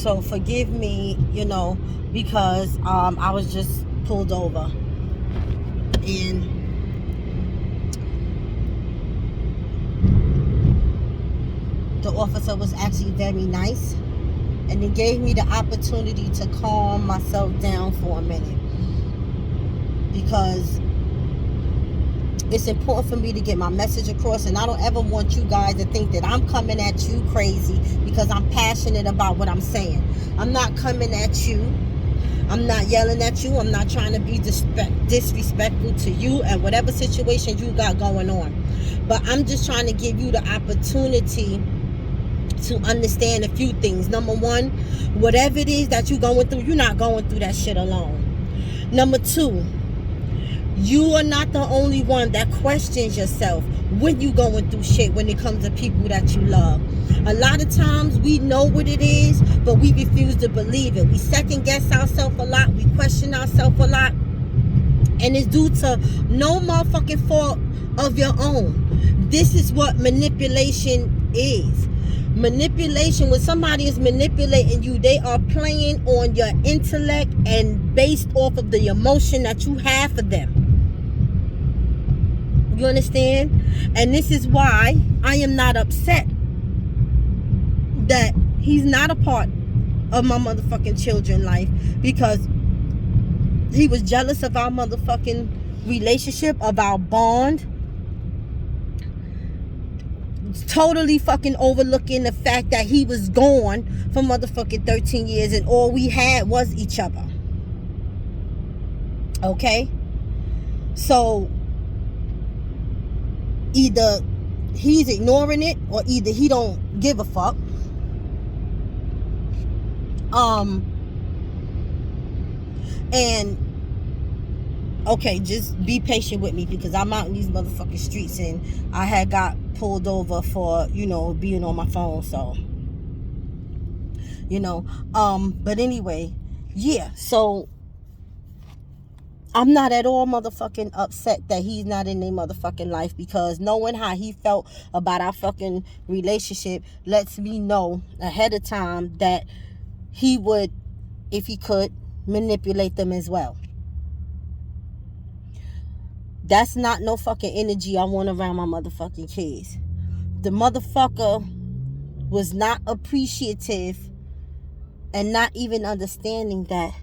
So forgive me, because I was just pulled over. And the officer was actually very nice. And it gave me the opportunity to calm myself down for a minute. Because it's important for me to get my message across, and I don't ever want you guys to think that I'm coming at you crazy because I'm passionate about what I'm saying. I'm not coming at you. I'm not yelling at you. I'm not trying to be disrespectful to you and whatever situation you got going on. But I'm just trying to give you the opportunity to understand a few things. Number one, whatever it is that you're going through, you're not going through that shit alone. Number two, you are not the only one that questions yourself when you going through shit when it comes to people that you love. A lot of times we know what it is, but we refuse to believe it. We second guess ourselves a lot. We question ourselves a lot. And it's due to no motherfucking fault of your own. This is what manipulation is. Manipulation, when somebody is manipulating you, they are playing on your intellect and based off of the emotion that you have for them. You understand? And this is why I am not upset that he's not a part of my motherfucking children's life, because he was jealous of our motherfucking relationship, of our bond. Totally fucking overlooking the fact that he was gone for motherfucking 13 years and all we had was each other. Okay? So either he's ignoring it or either he don't give a fuck. And okay, just be patient with me because I'm out in these motherfucking streets and I had got pulled over for, being on my phone. So, but anyway, yeah. So I'm not at all motherfucking upset that he's not in their motherfucking life, because knowing how he felt about our fucking relationship lets me know ahead of time that he would, if he could, manipulate them as well. That's not no fucking energy I want around my motherfucking kids. The motherfucker was not appreciative and not even understanding that,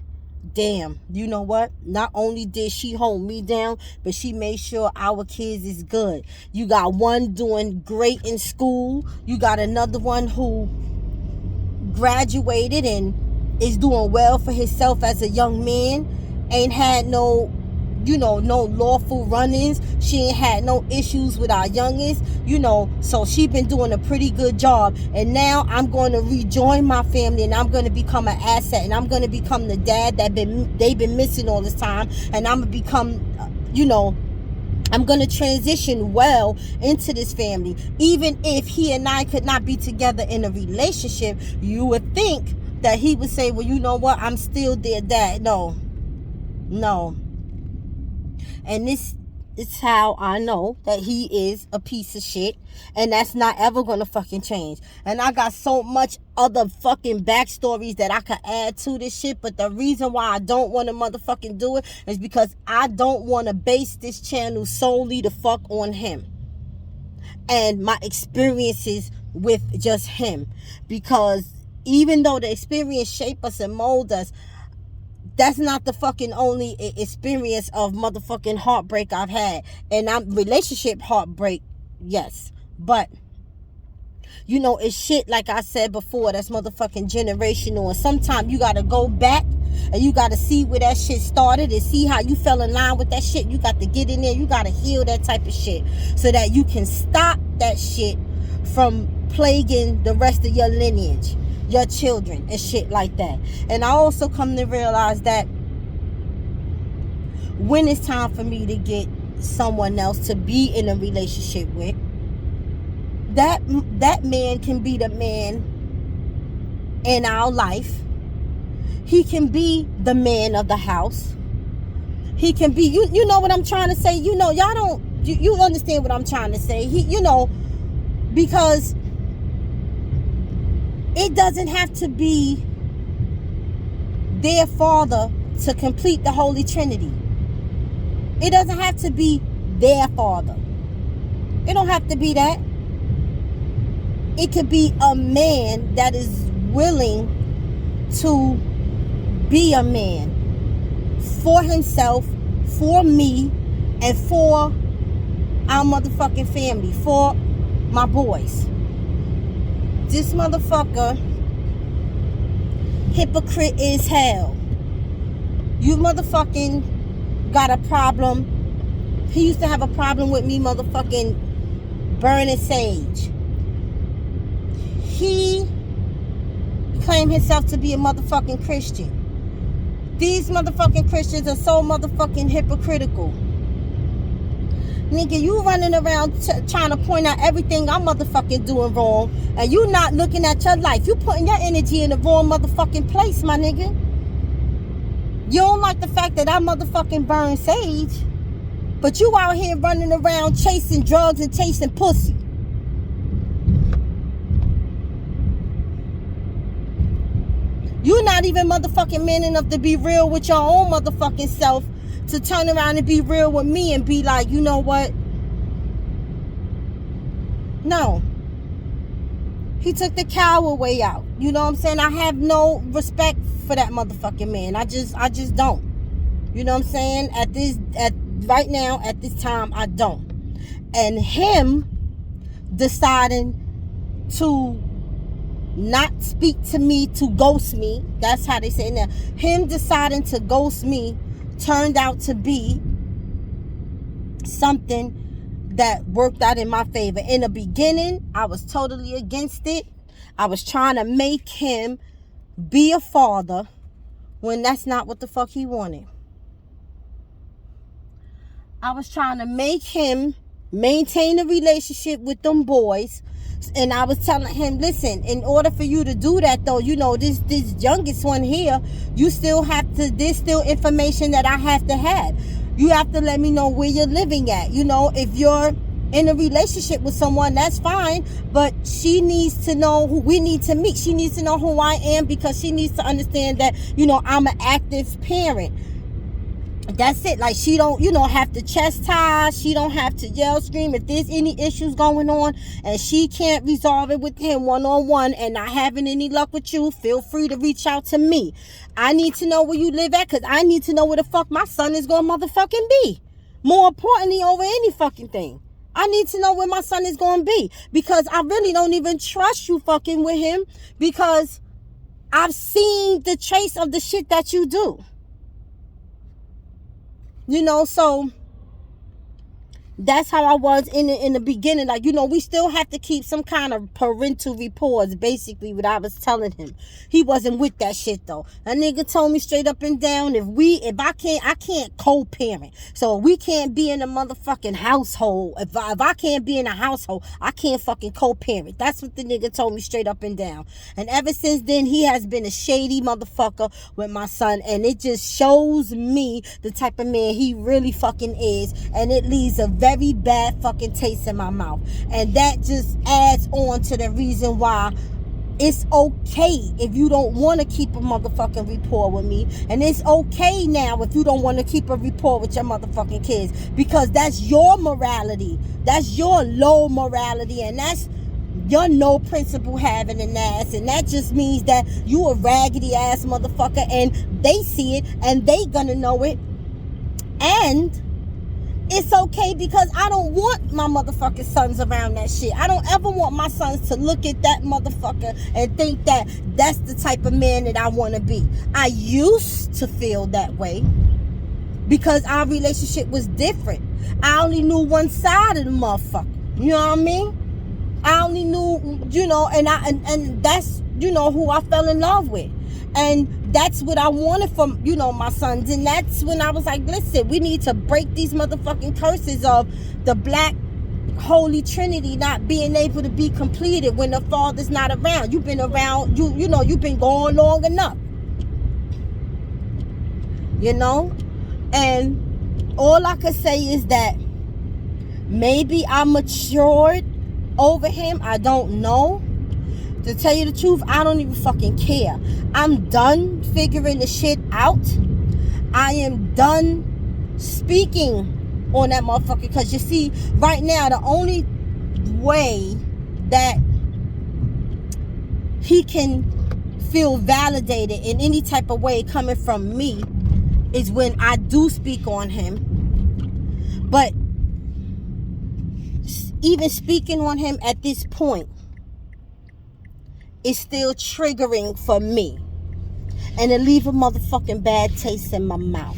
damn, you know what? Not only did she hold me down, but she made sure our kids is good. You got one doing great in school. You got another one who graduated and is doing well for himself as a young man. Ain't had no lawful run-ins. She ain't had no issues with our youngest, so she been doing a pretty good job. And now I'm going to rejoin my family and I'm going to become an asset and I'm going to become the dad that they've been missing all this time. And I'm going to become, I'm going to transition well into this family. Even if he and I could not be together in a relationship, you would think that he would say, well, you know what? I'm still their dad. No. And this is how I know that he is a piece of shit. And that's not ever gonna fucking change. And I got so much other fucking backstories that I could add to this shit. But the reason why I don't want to motherfucking do it is because I don't want to base this channel solely to fuck on him and my experiences with just him. Because even though the experience shape us and mold us, that's not the fucking only experience of motherfucking heartbreak I've had. And relationship heartbreak, yes. But, it's shit, like I said before, that's motherfucking generational. And sometimes you gotta go back and you gotta see where that shit started and see how you fell in line with that shit. You got to get in there. You gotta heal that type of shit so that you can stop that shit from plaguing the rest of your lineage, your children and shit like that. And I also come to realize that when it's time for me to get someone else to be in a relationship with, that man can be the man in our life. He can be the man of the house. He can be, you know what I'm trying to say? Y'all don't, you understand what I'm trying to say? Because it doesn't have to be their father to complete the Holy Trinity. It doesn't have to be their father. It don't have to be that. It could be a man that is willing to be a man for himself, for me, and for our motherfucking family, for my boys. This motherfucker, hypocrite is hell. You motherfucking got a problem. He used to have a problem with me motherfucking burning sage. He claimed himself to be a motherfucking Christian. These motherfucking Christians are so motherfucking hypocritical. Nigga, you running around trying to point out everything I'm motherfucking doing wrong, and you not looking at your life. You putting your energy in the wrong motherfucking place, my nigga. You don't like the fact that I motherfucking burn sage, but you out here running around chasing drugs and chasing pussy. You're not even motherfucking man enough to be real with your own motherfucking self, to turn around and be real with me and be like, you know what? No. He took the coward way out. You know what I'm saying? I have no respect for that motherfucking man. I just don't. You know what I'm saying? Right now, at this time, I don't. And him deciding to not speak to me, to ghost me, that's how they say it now. Him deciding to ghost me turned out to be something that worked out in my favor. In the beginning, I was totally against it. I was trying to make him be a father when that's not what the fuck he wanted. I was trying to make him maintain a relationship with them boys. And I was telling him, listen, in order for you to do that, though, you know, this youngest one here, you still have to, there's still information that I have to have. You have to let me know where you're living at. You know, if you're in a relationship with someone, that's fine. But she needs to know who we need to meet. She needs to know who I am, because she needs to understand that, you know, I'm an active parent. That's it. Like, she don't, have to chastise. She don't have to yell, scream. If there's any issues going on and she can't resolve it with him one-on-one and not having any luck with you, feel free to reach out to me. I need to know where you live at, because I need to know where the fuck my son is going to motherfucking be. More importantly, over any fucking thing, I need to know where my son is going to be, because I really don't even trust you fucking with him, because I've seen the trace of the shit that you do. You know, so that's how I was in the beginning. Like, you know, we still have to keep some kind of parental reports, basically what I was telling him. He wasn't with that shit, though. That nigga told me straight up and down, if I can't co-parent. So we can't be in a motherfucking household. If I can't be in a household, I can't fucking co-parent. That's what the nigga told me straight up and down. And ever since then, he has been a shady motherfucker with my son. And it just shows me the type of man he really fucking is. And it leaves a very bad fucking taste in my mouth. And that just adds on to the reason why it's okay if you don't want to keep a motherfucking rapport with me. And it's okay now if you don't want to keep a rapport with your motherfucking kids, because that's your morality. That's your low morality. And that's your no principle having an ass. And that just means that you a raggedy ass motherfucker, and they see it and they gonna know it. And it's okay, because I don't want my motherfucking sons around that shit. I don't ever want my sons to look at that motherfucker and think that that's the type of man that I want to be. I used to feel that way because our relationship was different. I only knew one side of the motherfucker. You know what I mean? I only knew, you know, and that's, you know, who I fell in love with. And that's what I wanted from, you know, my sons. And that's when I was like, listen, we need to break these motherfucking curses of the black Holy Trinity not being able to be completed when the father's not around. You've been around, you know, you've been gone long enough. You know? And all I could say is that maybe I matured over him. I don't know. To tell you the truth, I don't even fucking care. I'm done figuring the shit out. I am done speaking on that motherfucker. Because you see, right now, the only way that he can feel validated in any type of way coming from me is when I do speak on him. But even speaking on him at this point is still triggering for me. And it leave a motherfucking bad taste in my mouth.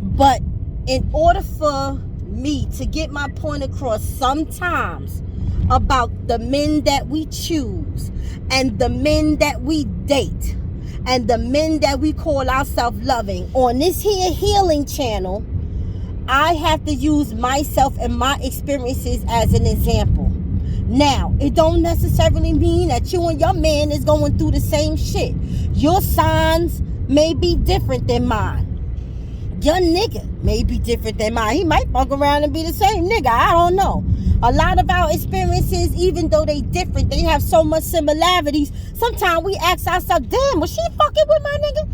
But in order for me to get my point across sometimes about the men that we choose and the men that we date and the men that we call ourselves loving on this here healing channel, I have to use myself and my experiences as an example. Now, it don't necessarily mean that you and your man is going through the same shit. Your signs may be different than mine. Your nigga may be different than mine. He might fuck around and be the same nigga. I don't know. A lot of our experiences, even though they different, they have so much similarities. Sometimes we ask ourselves, damn, was she fucking with my nigga?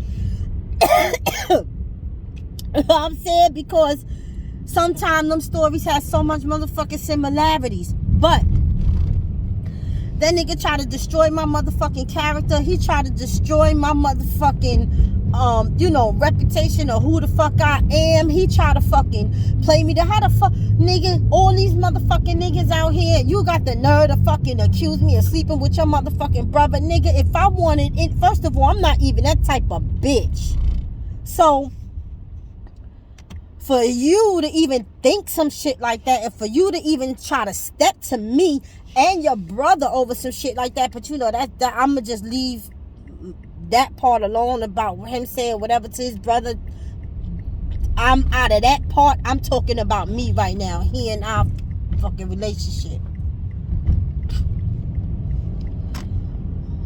You know what I'm saying? Because sometimes them stories have so much motherfucking similarities. But that nigga tried to destroy my motherfucking character. He tried to destroy my motherfucking reputation of who the fuck I am. He tried to fucking play me. How the fuck, nigga, all these motherfucking niggas out here, you got the nerve to fucking accuse me of sleeping with your motherfucking brother, nigga. If I wanted it, first of all, I'm not even that type of bitch. So, for you to even think some shit like that, and for you to even try to step to me and your brother over some shit like that, but you know, that I'ma just leave that part alone about him saying whatever to his brother. I'm out of that part. I'm talking about me right now. He and our fucking relationship.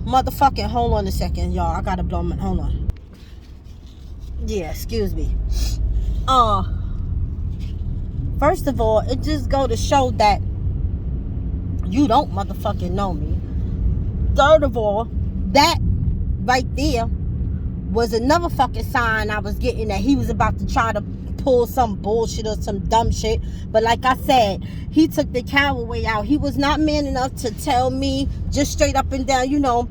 Motherfucking, hold on a second, y'all. I gotta blow my, hold on. Yeah, excuse me. First of all, it just go to show that you don't motherfucking know me. Third of all, that right there was another fucking sign I was getting that he was about to try to pull some bullshit or some dumb shit. But like I said, he took the coward way out. He was not man enough to tell me just straight up and down, you know,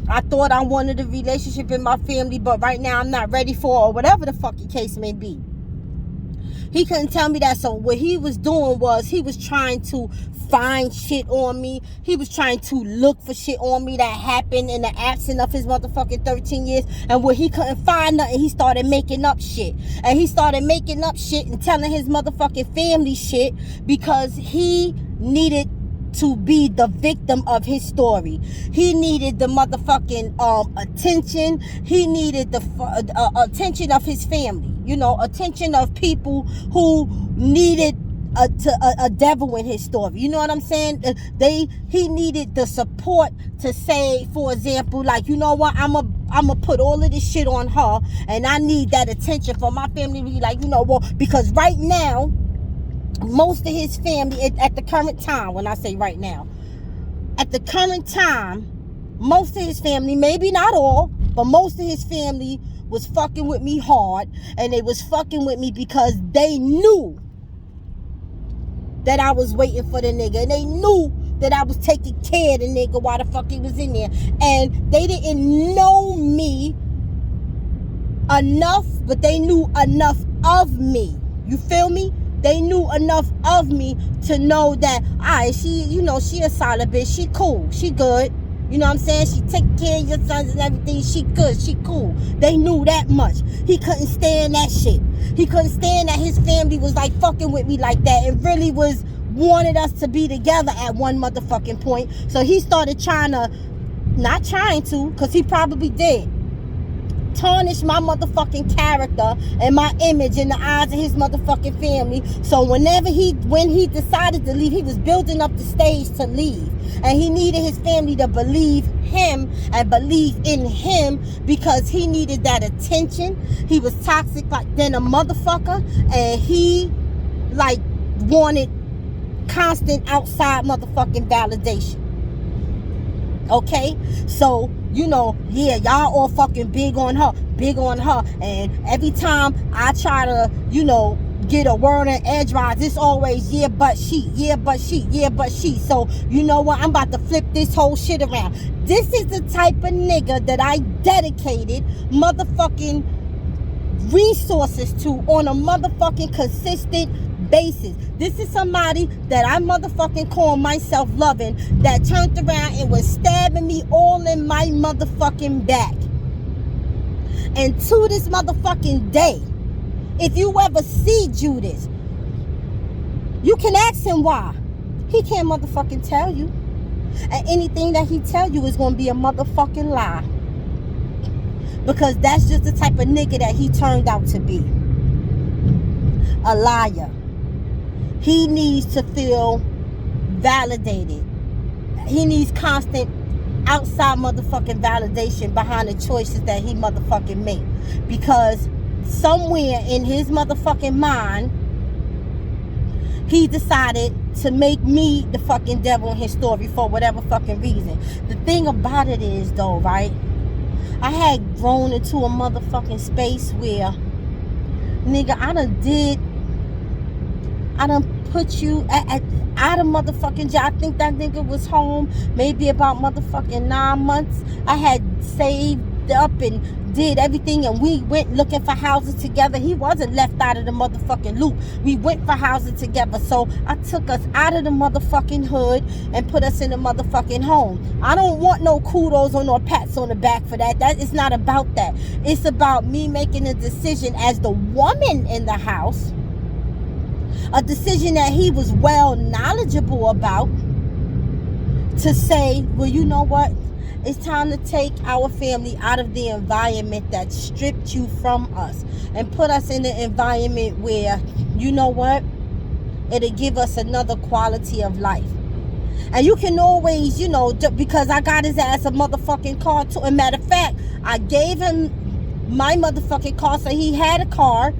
I thought I wanted a relationship in my family, but right now I'm not ready for it, or whatever the fucking case may be. He couldn't tell me that. So what he was doing was he was trying to find shit on me. He was trying to look for shit on me that happened in the absence of his motherfucking 13 years. And when he couldn't find nothing, he started making up shit. And he started making up shit and telling his motherfucking family shit because he needed to be the victim of his story. He needed the motherfucking attention. He needed the attention of his family. You know, attention of people who needed a devil in his story. You know what I'm saying? He needed the support to say, for example, like, you know what, I'm a put all of this shit on her, and I need that attention for my family to be like, you know, well, because right now, most of his family, at the current time, when I say right now, at the current time, most of his family, maybe not all, but most of his family was fucking with me hard, and they was fucking with me because they knew that I was waiting for the nigga, and they knew that I was taking care of the nigga while the fuck he was in there, and they didn't know me enough, but they knew enough of me. You feel me? They knew enough of me to know that, alright, she, you know, she a solid bitch, she cool, she good. You know what I'm saying? She take care of your sons and everything. She good. She cool. They knew that much. He couldn't stand that shit. He couldn't stand that his family was like fucking with me like that. It really was wanted us to be together at one motherfucking point. So he started not trying to, because he probably did, tarnish my motherfucking character and my image in the eyes of his motherfucking family. So when he decided to leave, he was building up the stage to leave. And he needed his family to believe him and believe in him because he needed that attention. He was toxic like then a motherfucker, and he like wanted constant outside motherfucking validation. Okay, so you know, yeah, y'all all fucking big on her, and every time I try to, you know, get a word in edgewise, it's always yeah but she, yeah but she, yeah but she. So you know what, I'm about to flip this whole shit around. This is the type of nigga that I dedicated motherfucking resources to on a motherfucking consistent basis. This is somebody that I motherfucking call myself loving, that turned around and was stabbing me all in my motherfucking back. And to this motherfucking day, if you ever see Judas, you can ask him why. He can't motherfucking tell you. And anything that he tell you is going to be a motherfucking lie. Because that's just the type of nigga that he turned out to be. A liar. He needs to feel validated. He needs constant outside motherfucking validation behind the choices that he motherfucking make. Because somewhere in his motherfucking mind, he decided to make me the fucking devil in his story for whatever fucking reason. The thing about it is though, right? I had grown into a motherfucking space where, nigga, I done put you out of motherfucking jail. I think that nigga was home maybe about motherfucking 9 months. I had saved up and did everything, and we went looking for houses together. He wasn't left out of the motherfucking loop. We went for houses together. So I took us out of the motherfucking hood and put us in the motherfucking home. I don't want no kudos or no pats on the back for that. That is not about that. It's about me making a decision as the woman in the house, a decision that he was well knowledgeable about, to say, well, you know what? It's time to take our family out of the environment that stripped you from us and put us in an environment where, you know what? It'll give us another quality of life. And you can always, you know, because I got his ass a motherfucking car too. And matter of fact, I gave him my motherfucking car, so he had a car.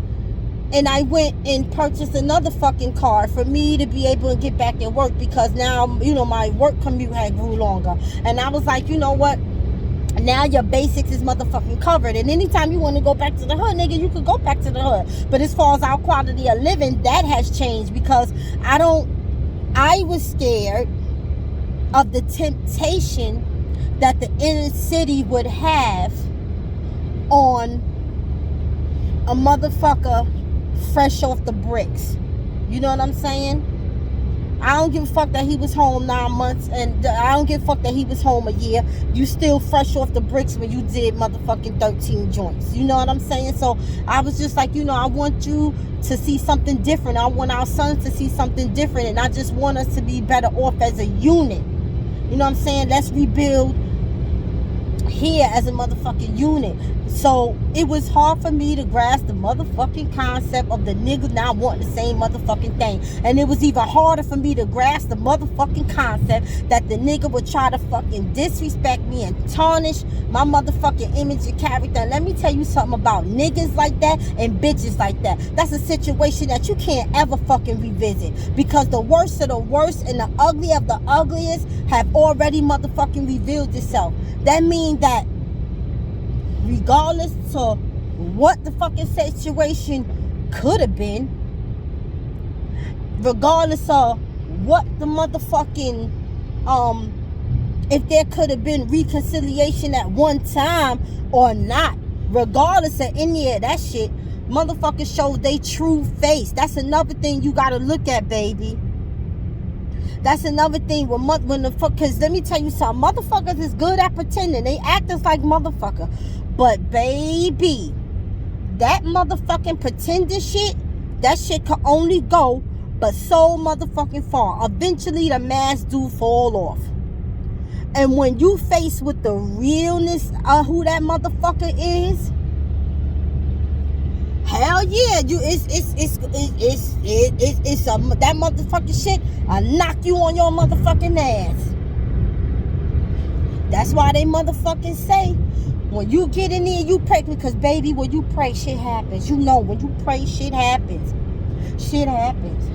And I went and purchased another fucking car for me to be able to get back and work, because now, you know, my work commute had grew longer. And I was like, you know what? Now your basics is motherfucking covered. And anytime you want to go back to the hood, nigga, you could go back to the hood. But as far as our quality of living, that has changed, because I was scared of the temptation that the inner city would have on a motherfucker fresh off the bricks. You know what I'm saying? I don't give a fuck that he was home 9 months, and I don't give a fuck that he was home a year. You still fresh off the bricks when you did motherfucking 13 joints. You know what I'm saying? So I was just like, you know, I want you to see something different. I want our sons to see something different, and I just want us to be better off as a unit. You know what I'm saying? Let's rebuild here as a motherfucking unit. So it was hard for me to grasp the motherfucking concept of the niggas not wanting the same motherfucking thing. And it was even harder for me to grasp the motherfucking concept that the nigga would try to fucking disrespect me and tarnish my motherfucking image and character. And let me tell you something about niggas like that and bitches like that. That's a situation that you can't ever fucking revisit, because the worst of the worst and the ugly of the ugliest have already motherfucking revealed itself. That means that regardless to what the fucking situation could have been, regardless of what the motherfucking if there could have been reconciliation at one time or not, regardless of any of that shit, motherfuckers show they true face. That's another thing you gotta look at, baby. That's another thing when the fuck, because let me tell you something, motherfuckers is good at pretending. They act just like motherfucker. But baby, that motherfucking pretending shit, that shit can only go but so motherfucking far. Eventually the mask do fall off. And when you face with the realness of who that motherfucker is, hell yeah, that motherfucking shit, I knock you on your motherfucking ass. That's why they motherfucking say, when you get in there, you pray, because baby, when you pray, shit happens. You know, when you pray, shit happens. Shit happens.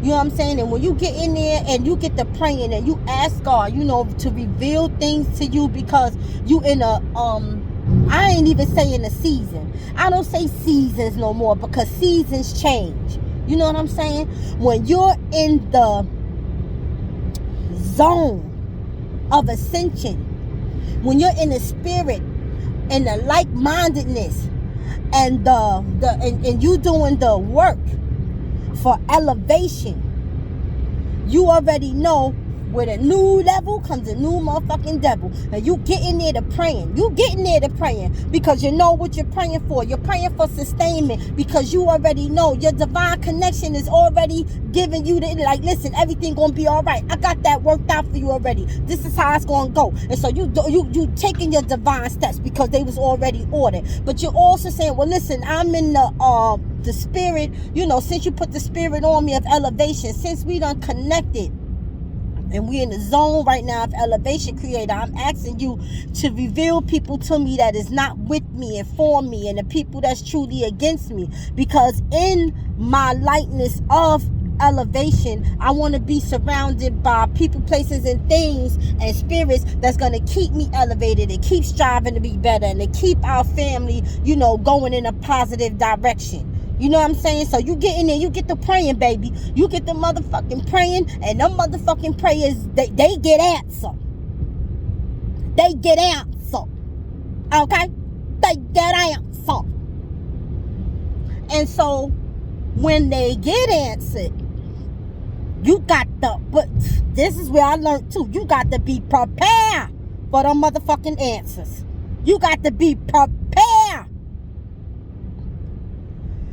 You know what I'm saying? And when you get in there and you get to praying and you ask God, you know, to reveal things to you, because you in a I ain't even saying a season. I don't say seasons no more, because seasons change. You know what I'm saying? When you're in the zone of ascension, when you're in the spirit and the like-mindedness and and you doing the work for elevation, you already know with a new level comes a new motherfucking devil. And you get in there to praying. You get in there to praying because you know what you're praying for. You're praying for sustainment because you already know your divine connection is already giving you the, like, listen, everything gonna be all right. I got that worked out for you already. This is how it's gonna go. And so you taking your divine steps because they was already ordered. But you're also saying, well, listen, I'm in the spirit, you know, since you put the spirit on me of elevation, since we done connected and we in the zone right now of elevation, Creator, I'm asking you to reveal people to me that is not with me and for me, and the people that's truly against me, because in my likeness of elevation, I want to be surrounded by people, places, and things and spirits that's going to keep me elevated and keep striving to be better and to keep our family, you know, going in a positive direction. You know what I'm saying? So you get in there, you get the praying, baby. You get the motherfucking praying, and them motherfucking prayers, they get answered. They get answered. Okay? They get answered. And so when they get answered, you got but this is where I learned too. You got to be prepared for them motherfucking answers. You got to be prepared.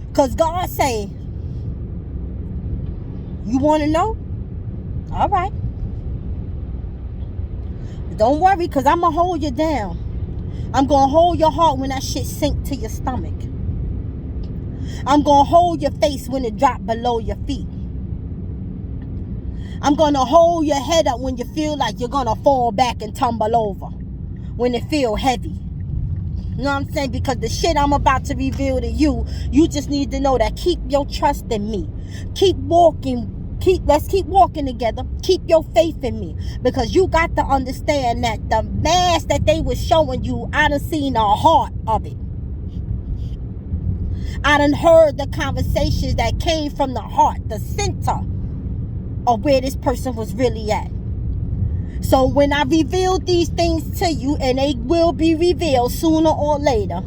Because God say, you want to know? All right. Don't worry, because I'm going to hold you down. I'm going to hold your heart when that shit sink to your stomach. I'm going to hold your face when it drop below your feet. I'm going to hold your head up when you feel like you're going to fall back and tumble over. When it feel heavy. You know what I'm saying? Because the shit I'm about to reveal to you, you just need to know that keep your trust in me. Keep walking. Let's keep walking together. Keep your faith in me. Because you got to understand that the mask that they was showing you, I done seen the heart of it. I done heard the conversations that came from the heart, the center of where this person was really at. So when I reveal these things to you, and they will be revealed sooner or later,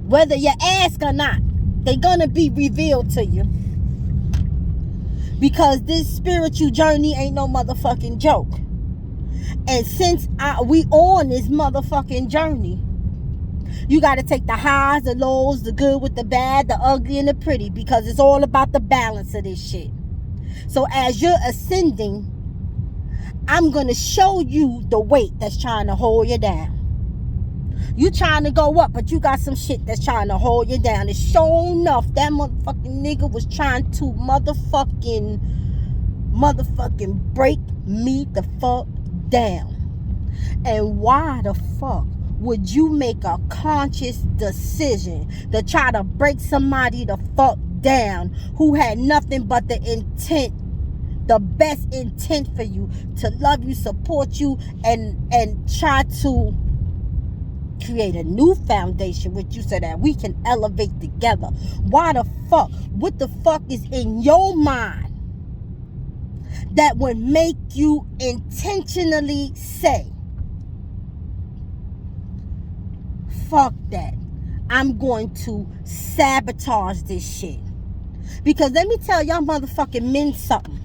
whether you ask or not, they're gonna be revealed to you. Because this spiritual journey ain't no motherfucking joke. And since we on this motherfucking journey, you gotta take the highs, the lows, the good with the bad, the ugly and the pretty, because it's all about the balance of this shit. So as you're ascending, I'm going to show you the weight that's trying to hold you down. You trying to go up, but you got some shit that's trying to hold you down. And sure enough, that motherfucking nigga was trying to motherfucking break me the fuck down. And why the fuck would you make a conscious decision to try to break somebody the fuck down who had nothing but the intent, the best intent for you, to love you, support you, and try to create a new foundation with you so that we can elevate together? Why the fuck? What the fuck is in your mind that would make you intentionally say, fuck that, I'm going to sabotage this shit? Because let me tell y'all motherfucking men something.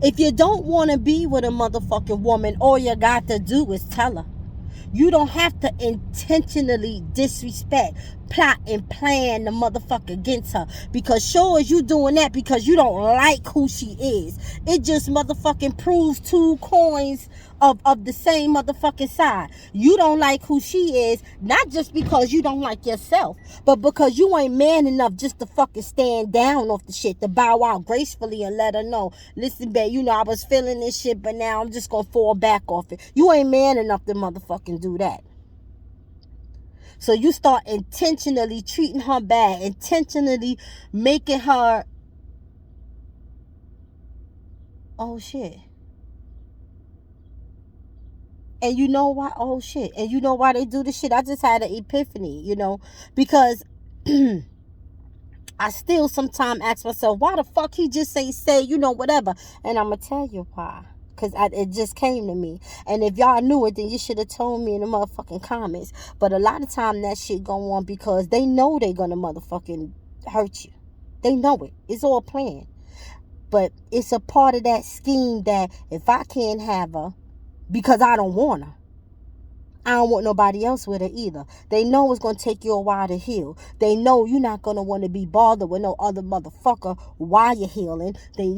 If you don't want to be with a motherfucking woman, all you got to do is tell her. You don't have to intentionally disrespect, plot, and plan the motherfucker against her. Because sure as you doing that because you don't like who she is, it just motherfucking proves two coins of the same motherfucking side. You don't like who she is, not just because you don't like yourself, but because you ain't man enough just to fucking stand down off the shit, to bow out gracefully and let her know, listen, babe, you know I was feeling this shit, but now I'm just gonna fall back off it. You ain't man enough to motherfucking do that. So you start intentionally treating her bad, intentionally making her oh shit. And you know why? Oh shit. And you know why they do this shit? I just had an epiphany, because I still sometimes ask myself, why the fuck he just say, whatever. And I'm going to tell you why. Because it just came to me. And if y'all knew it, then you should have told me in the motherfucking comments. But a lot of time that shit go on because they know they going to motherfucking hurt you. They know it. It's all planned. But it's a part of that scheme that if I can't have her because I don't want her, I don't want nobody else with it either. They know it's going to take you a while to heal. They know you're not going to want to be bothered with no other motherfucker while you're healing. You're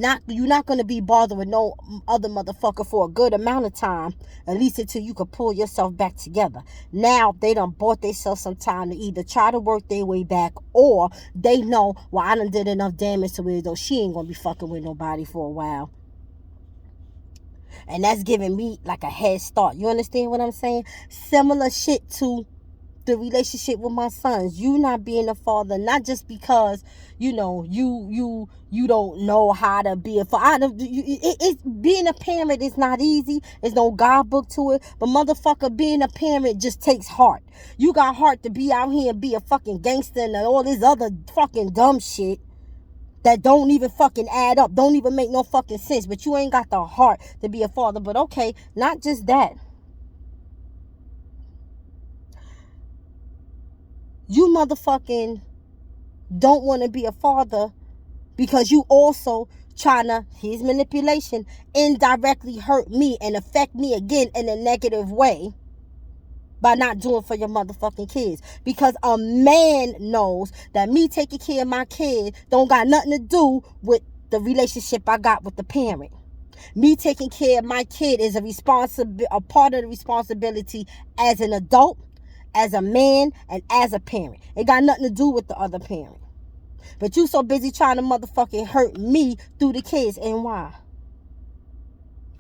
not going to be bothered with no other motherfucker for a good amount of time, at least until you can pull yourself back together. Now, they done bought themselves some time to either try to work their way back, or they know, well, I done did enough damage to where though she ain't going to be fucking with nobody for a while. And that's giving me like a head start. You understand what I'm saying? Similar shit to the relationship with my sons. You not being a father, not just because, you don't know how to be a father. Being a parent is not easy. There's no guidebook to it. But motherfucker, being a parent just takes heart. You got heart to be out here and be a fucking gangster and all this other fucking dumb shit that don't even fucking add up, don't even make no fucking sense, but you ain't got the heart to be a father. But okay, not just that. You motherfucking don't want to be a father because you also trying to, here's manipulation, indirectly hurt me and affect me again in a negative way by not doing for your motherfucking kids. Because a man knows that me taking care of my kid don't got nothing to do with the relationship I got with the parent. Me taking care of my kid is a part of the responsibility as an adult, as a man, and as a parent. It got nothing to do with the other parent. But you so busy trying to motherfucking hurt me through the kids. And why?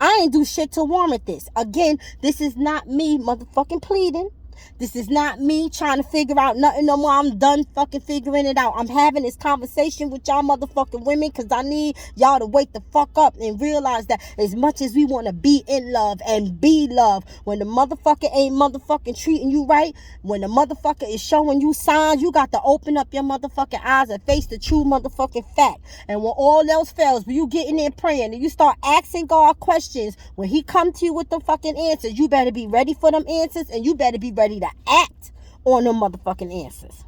I ain't do shit to warrant this. Again, this is not me motherfucking pleading. This is not me trying to figure out nothing no more. I'm done fucking figuring it out. I'm having this conversation with y'all motherfucking women because I need y'all to wake the fuck up and realize that as much as we want to be in love and be loved, when the motherfucker ain't motherfucking treating you right, when the motherfucker is showing you signs, you got to open up your motherfucking eyes and face the true motherfucking fact. And when all else fails, when you get in there praying and you start asking God questions, when he come to you with the fucking answers, you better be ready for them answers, and you better be ready to act on them motherfucking answers.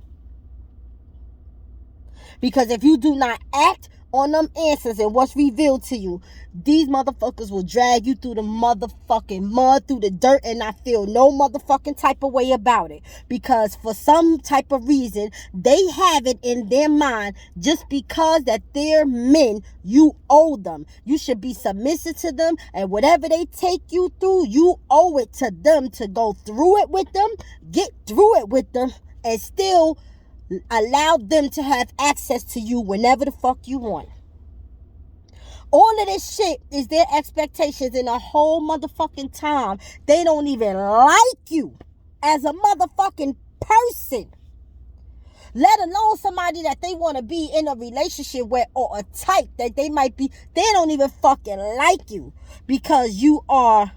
Because if you do not act on them answers and what's revealed to you, these motherfuckers will drag you through the motherfucking mud, through the dirt, and I feel no motherfucking type of way about it. Because for some type of reason, they have it in their mind, just because that they're men, you owe them. You should be submissive to them, and whatever they take you through, you owe it to them to go through it with them, get through it with them, and still allow them to have access to you whenever the fuck you want. All of this shit is their expectations, in a whole motherfucking time they don't even like you as a motherfucking person, let alone somebody that they want to be in a relationship with, or a type that they might be. They don't even fucking like you because you are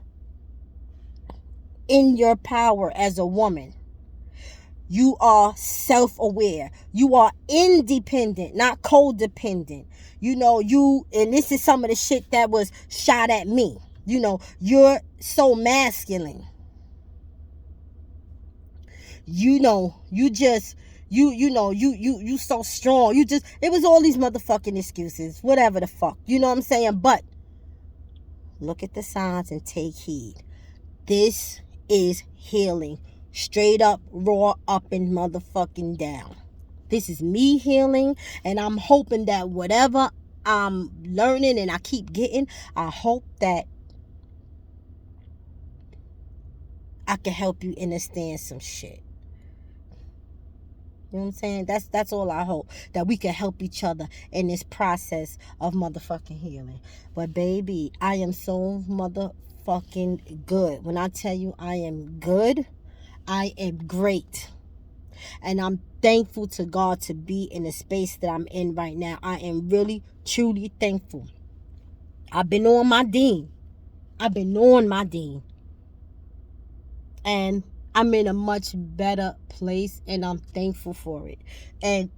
in your power as a woman. You are self-aware. You are independent, not codependent. And this is some of the shit that was shot at me. You're so masculine. You so strong. It was all these motherfucking excuses. Whatever the fuck. You know what I'm saying? But look at the signs and take heed. This is healing. Straight up, raw, up and motherfucking down. This is me healing, and I'm hoping that whatever I'm learning and I keep getting, I hope that I can help you understand some shit. You know what I'm saying? That's all I hope, that we can help each other in this process of motherfucking healing. But baby, I am so motherfucking good. When I tell you I am good, I am great. And I'm thankful to God to be in the space that I'm in right now. I am really, truly thankful. I've been on my dean. I've been on my dean. And I'm in a much better place, and I'm thankful for it. And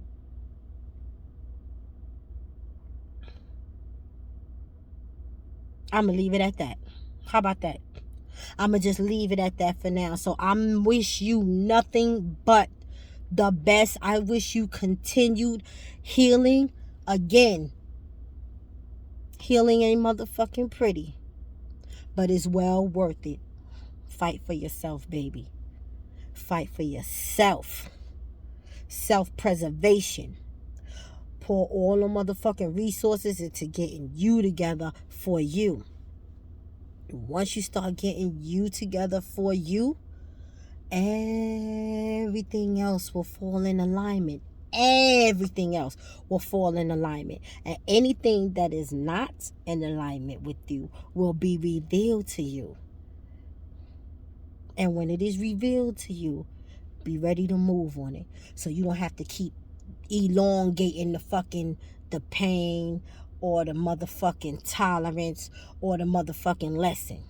I'm going to leave it at that. How about that? I'm going to just leave it at that for now. So I wish you nothing but the best. I wish you continued healing. Again, healing ain't motherfucking pretty, but it's well worth it. Fight for yourself, baby. Fight for yourself. Self-preservation. Pour all the motherfucking resources into getting you together for you. Once you start getting you together for you, everything else will fall in alignment. Everything else will fall in alignment. And anything that is not in alignment with you will be revealed to you. And when it is revealed to you, be ready to move on it. So you don't have to keep elongating the pain or the motherfucking tolerance or the motherfucking lesson.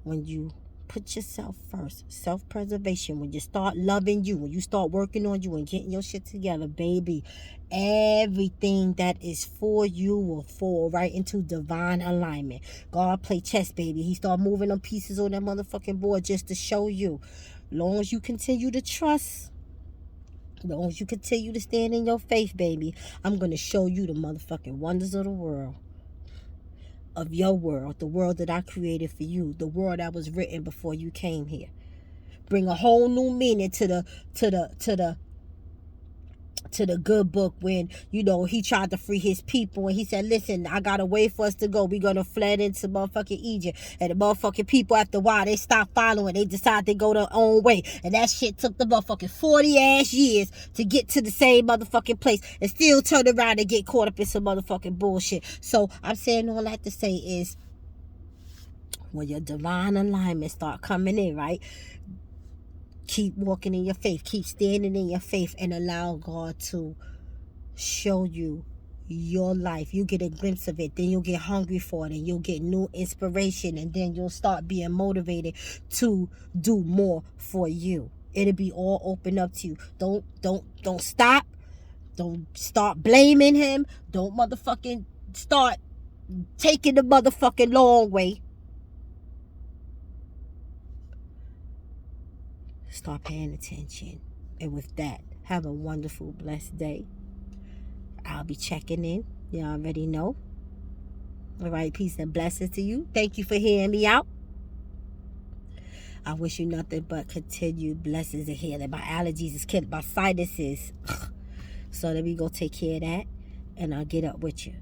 When you put yourself first, self-preservation, when you start loving you, when you start working on you and getting your shit together, baby, everything that is for you will fall right into divine alignment. God play chess, baby. He start moving them pieces on that motherfucking board just to show you. Long as you continue to trust, as long as you continue to stand in your faith, baby, I'm going to show you the motherfucking wonders of the world. Of your world, the world that I created for you, the world that was written before you came here. Bring a whole new meaning to the good book when, he tried to free his people and he said, listen, I got a way for us to go. We're going to fled into motherfucking Egypt. And the motherfucking people, after a while, they stopped following. They decided to go their own way. And that shit took the motherfucking 40 ass years to get to the same motherfucking place and still turn around and get caught up in some motherfucking bullshit. So I'm saying all I have to say is, when your divine alignment start coming in, right? Keep walking in your faith. Keep standing in your faith and allow God to show you your life. You get a glimpse of it. Then you'll get hungry for it and you'll get new inspiration. And then you'll start being motivated to do more for you. It'll be all open up to you. Don't stop. Don't start blaming him. Don't motherfucking start taking the motherfucking long way. Start paying attention. And with that, have a wonderful, blessed day. I'll be checking in. You already know. All right, peace and blessings to you. Thank you for hearing me out. I wish you nothing but continued blessings and healing. My allergies is killing my sinuses. So let me go take care of that. And I'll get up with you.